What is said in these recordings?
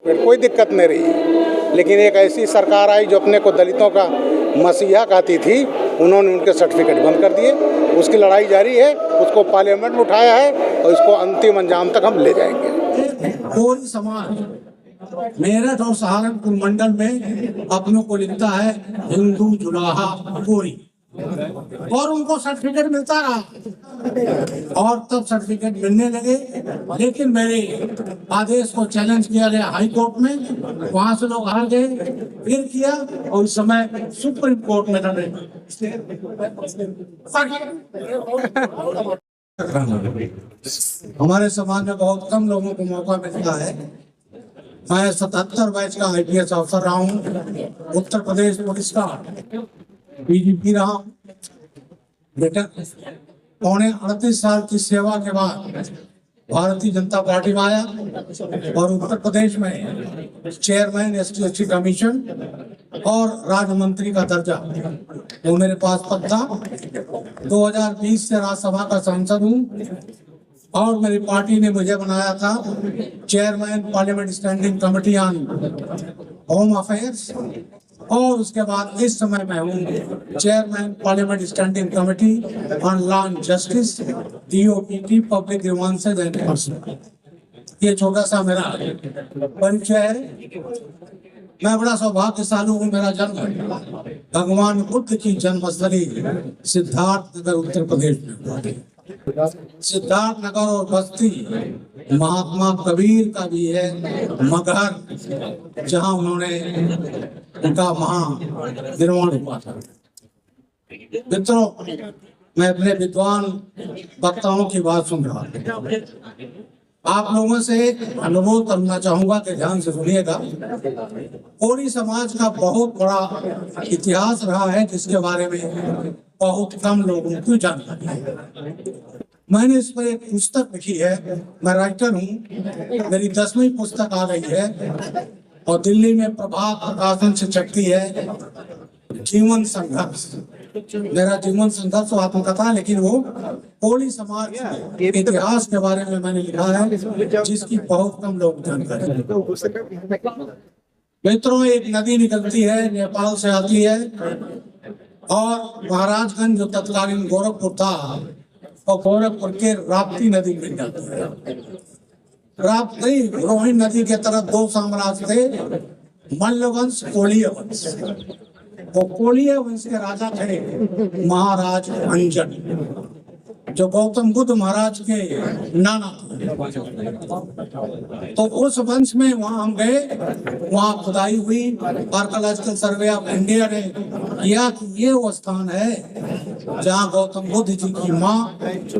Certificate, कोई दिक्कत नहीं रही। लेकिन एक ऐसी सरकार आई जो अपने को दलितों का मसीहा कहती थी, उन्होंने उनके सर्टिफिकेट बंद कर दिए। उसकी लड़ाई जारी है, उसको पार्लियामेंट में उठाया है और इसको अंतिम अंजाम तक हम ले जाएंगे। कोई समाज मेरठ और सहारनपुर मंडल में अपनों को लिखता है हिंदू जुलाहा कोरी, और उनको सर्टिफिकेट मिलता रहा और तब सर्टिफिकेट मिलने लगे। लेकिन मेरे आदेश को चैलेंज किया गया हाई कोर्ट में, वहां से लोग हार गए, फिर किया और इस समय सुप्रीम कोर्ट में लड़े। हमारे समाज में बहुत कम लोगों को मौका मिलता है। मैं 77 बैच का IPS अफसर रहा हूँ, उत्तर प्रदेश पुलिस का DGP रहा। बेटा पौने 38 साल की सेवा के बाद भारतीय जनता पार्टी में आया और उत्तर प्रदेश में चेयरमैन ST कमीशन और राज्य मंत्री का दर्जा वो मेरे पास पद था। 2020 से राज्यसभा का सांसद हूँ और मेरी पार्टी ने मुझे बनाया था chairman parliament standing committee on home affairs, और उसके बाद इस समय मैं हूँ chairman parliament standing committee on law and justice DOPT public grievances and person. ये छोटा सा मेरा परिचय है। मैं बड़ा सौभाग्यशाली हूँ, मेरा जन्म भगवान बुद्ध की जन्मस्थली सिद्धार्थ नगर उत्तर प्रदेश में हुआ। सिद्धार्थ नगर और बस्ती महात्मा कबीर का भी है मगहर, जहाँ उन्होंने उनका महानिर्वाण हुआ था। मित्रों, मैं अपने विद्वान वक्ताओं की बात सुन रहा हूँ। आप लोगों से अनुरोध करना चाहूंगा कि ध्यान से सुनिएगा। कोरी समाज का बहुत बड़ा इतिहास रहा है जिसके बारे में बहुत कम लोगों को जानकारी है। मैंने इस पर एक पुस्तक लिखी है, मैं राइटर हूँ, मेरी 10वीं पुस्तक आ गई है और दिल्ली में प्रभात प्रकाशन से छपती है, जीवन संघर्ष। मेरा जीवन संघर्ष आत्मकथा, लेकिन वो कोली समाज के इतिहास के बारे में मैंने लिखा है जिसकी बहुत कम लोग जानकारी। मित्रों, एक नदी निकलती है, नेपाल से आती है और महाराजगंज जो तत्कालीन गोरखपुर था और गोरखपुर के राप्ती नदी मिल जाती है। राप्ती रोहिणी नदी के तरफ दो साम्राज्य थे, मल्लवंश कोलीय वंश। वो कोलीय वंश के राजा थे महाराज अंजन, जो गौतम बुद्ध महाराज के नाना थे। तो उस वंश में वहां हम गए, वहां खुदाई हुई। आर्कियोलॉजिकल सर्वे ऑफ इंडिया ने किया कि ये वो स्थान है जहाँ गौतम बुद्ध जी की माँ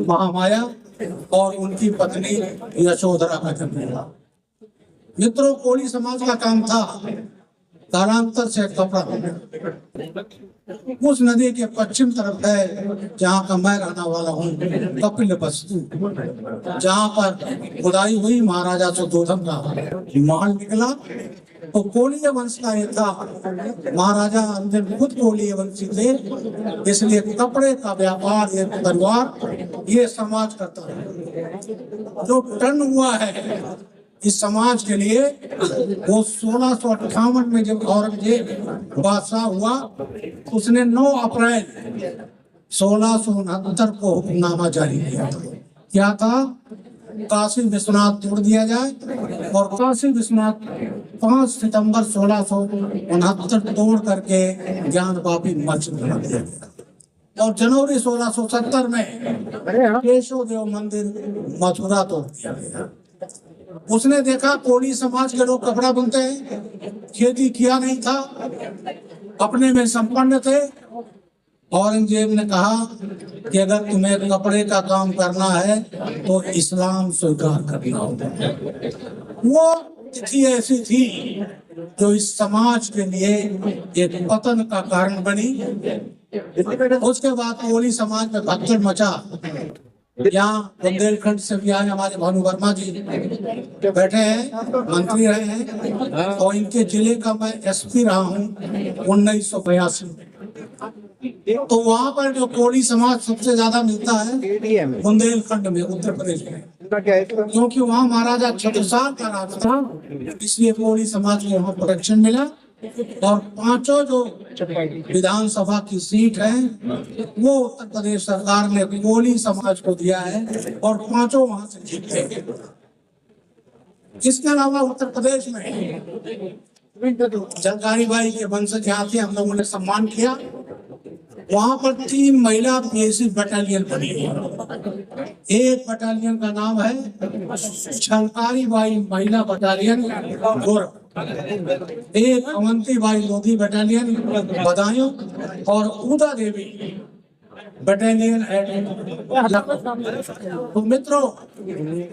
महामाया और उनकी पत्नी यशोधरा का जन्म हुआ। मित्रों, कोली समाज का काम था कालांतर से कपड़ा। उस नदी के पश्चिम तरफ है जहाँ का मैं रहने वाला हूँ, कपिल वस्तु, जहाँ पर खुदाई हुई महाराजा सुधोधन का महल निकला। तो कोलीय वंश का ये था, महाराजा अंजन खुद कोलीय वंशी थे, इसलिए कपड़े का व्यापार ये परिवार ये समाज करता है। जो टर्न हुआ है इस समाज के लिए वो 1658 में जब औरंगजेब बादशाह हुआ, उसने 9 अप्रैल 1669 को हुक्मनामा जारी किया। क्या था? काशी विश्वनाथ तोड़ दिया जाए और काशी विश्वनाथ 5 सितंबर 1669 तोड़ करके ज्ञानवापी मस्जिद बना दिया गया और जनवरी 1670 में केशव देव मंदिर मथुरा तोड़ दिया गया। उसने देखा कोली समाज के लोग कपड़ा बुनते हैं, खेती किया नहीं था, अपने में संपन्न थे। औरंगजेब ने कहा कि अगर तुम्हें कपड़े का काम करना है तो इस्लाम स्वीकार करना होगा। वो तिथि ऐसी थी जो इस समाज के लिए एक पतन का कारण बनी। उसके बाद कोली समाज में भगदड़ मचा। यहाँ बुंदेलखंड से भी आए हमारे भानु वर्मा जी बैठे हैं, मंत्री रहे हैं और इनके जिले का मैं SP रहा हूँ 1982 में। तो वहाँ पर जो कोली समाज सबसे ज्यादा मिलता है बुंदेलखंड में, उत्तर प्रदेश में। क्या है? क्योंकि वहाँ महाराजा छत्रसाल का राज था, इसलिए कोली समाज को वहाँ प्रोटेक्शन मिला। और पांचों जो विधानसभा की सीट है वो उत्तर प्रदेश सरकार ने कोली समाज को दिया है और पांचों वहां से जीते। इसके अलावा उत्तर प्रदेश में जलकारी बाई के वंशज यहाँ थे, हम लोगों ने सम्मान किया। वहां पर 3 महिला पीएसी बटालियन बनी है। एक बटालियन का नाम है झलकारी बाई महिला बटालियन गोरख, एक अवंती बाई लोधी बटालियन बदायूं और उदा देवी बटालियन तो मित्रों,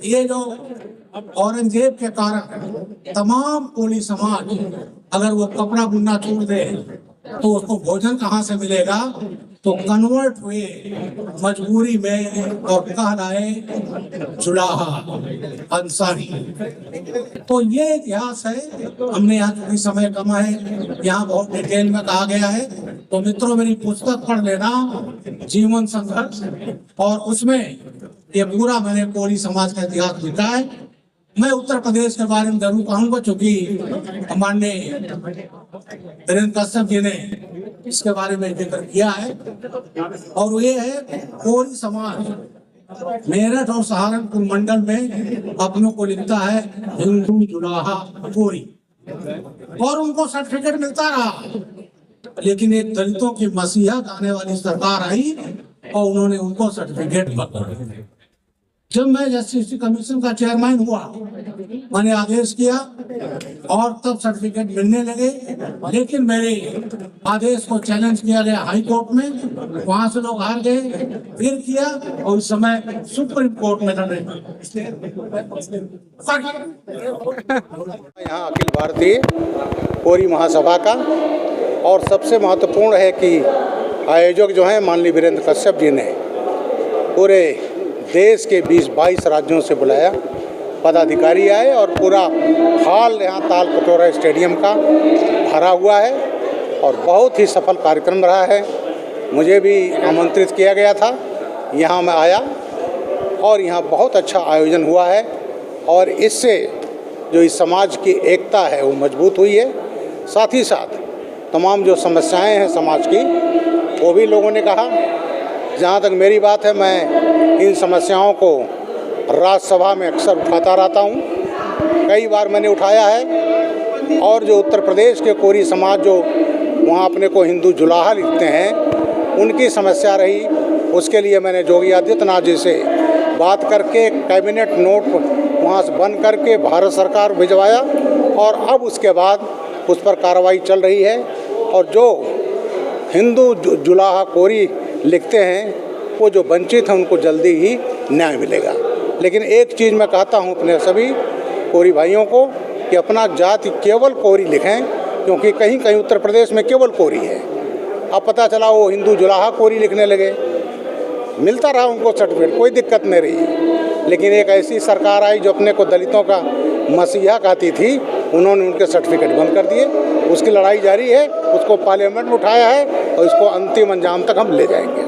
ये जो औरंगजेब के कारण तमाम कोली समाज अगर वो कपड़ा बुनना छोड़ दे तो उसको भोजन कहाँ से मिलेगा? तो कन्वर्ट हुए मजबूरी में और कहलाए जुलाहा अंसारी। तो ये इतिहास है। हमने यहाँ चूंकि समय कम है, यहाँ बहुत डिटेल में कहा गया है, तो मित्रों मेरी पुस्तक पढ़ लेना, जीवन संघर्ष, और उसमें ये पूरा मैंने कोली समाज का इतिहास लिखा है। मैं उत्तर प्रदेश के बारे में जरूर कहूँगा, चूंकि माननीय वीरेंद्र कश्यप जी ने इसके बारे में जिक्र किया है। और ये है कोली समाज मेरठ और सहारनपुर मंडल में अपनों को लिखता है हिंदू जुलाहा कोरी, और उनको सर्टिफिकेट मिलता रहा। लेकिन एक दलितों की मसीहा गाने वाली सरकार आई और उन्होंने उनको सर्टिफिकेट बदला। जब मैं जस्टिस कमीशन का चेयरमैन हुआ, मैंने आदेश किया और तब सर्टिफिकेट मिलने लगे। लेकिन मेरे आदेश को चैलेंज किया गया हाई कोर्ट में, वहां से लोग हार गए, फिर किया और इस समय सुप्रीम कोर्ट में लड़ रहे। यहाँ अखिल भारतीय कोरी महासभा का, और सबसे महत्वपूर्ण है कि आयोजक जो हैं माननीय वीरेंद्र कश्यप जी ने पूरे देश के 20-22 राज्यों से बुलाया, पदाधिकारी आए और पूरा हॉल यहाँ ताल कटोरा स्टेडियम का भरा हुआ है और बहुत ही सफल कार्यक्रम रहा है। मुझे भी आमंत्रित किया गया था, यहाँ मैं आया और यहाँ बहुत अच्छा आयोजन हुआ है और इससे जो इस समाज की एकता है वो मजबूत हुई है। साथ ही साथ तमाम जो समस्याएं हैं समाज की वो भी लोगों ने कहा। जहाँ तक मेरी बात है, मैं इन समस्याओं को राज्यसभा में अक्सर उठाता रहता हूँ, कई बार मैंने उठाया है। और जो उत्तर प्रदेश के कोरी समाज जो वहाँ अपने को हिंदू जुलाहा लिखते हैं, उनकी समस्या रही, उसके लिए मैंने योगी आदित्यनाथ जी से बात करके कैबिनेट नोट वहाँ से बन करके भारत सरकार भिजवाया और अब उसके बाद उस पर कार्रवाई चल रही है। और जो हिंदू जुलाहा कोरी लिखते हैं वो जो वंचित हैं उनको जल्दी ही न्याय मिलेगा। लेकिन एक चीज़ मैं कहता हूँ अपने सभी कोरी भाइयों को कि अपना जाति केवल कोरी लिखें, क्योंकि कहीं कहीं उत्तर प्रदेश में केवल कोरी है। अब पता चला वो हिंदू जुलाहा कोरी लिखने लगे, मिलता रहा उनको सर्टिफिकेट, कोई दिक्कत नहीं रही। लेकिन एक ऐसी सरकार आई जो अपने को दलितों का मसीहा कहती थी, उन्होंने उनके सर्टिफिकेट बंद कर दिए। उसकी लड़ाई जारी है, उसको पार्लियामेंट में उठाया है और इसको अंतिम अंजाम तक हम ले जाएंगे।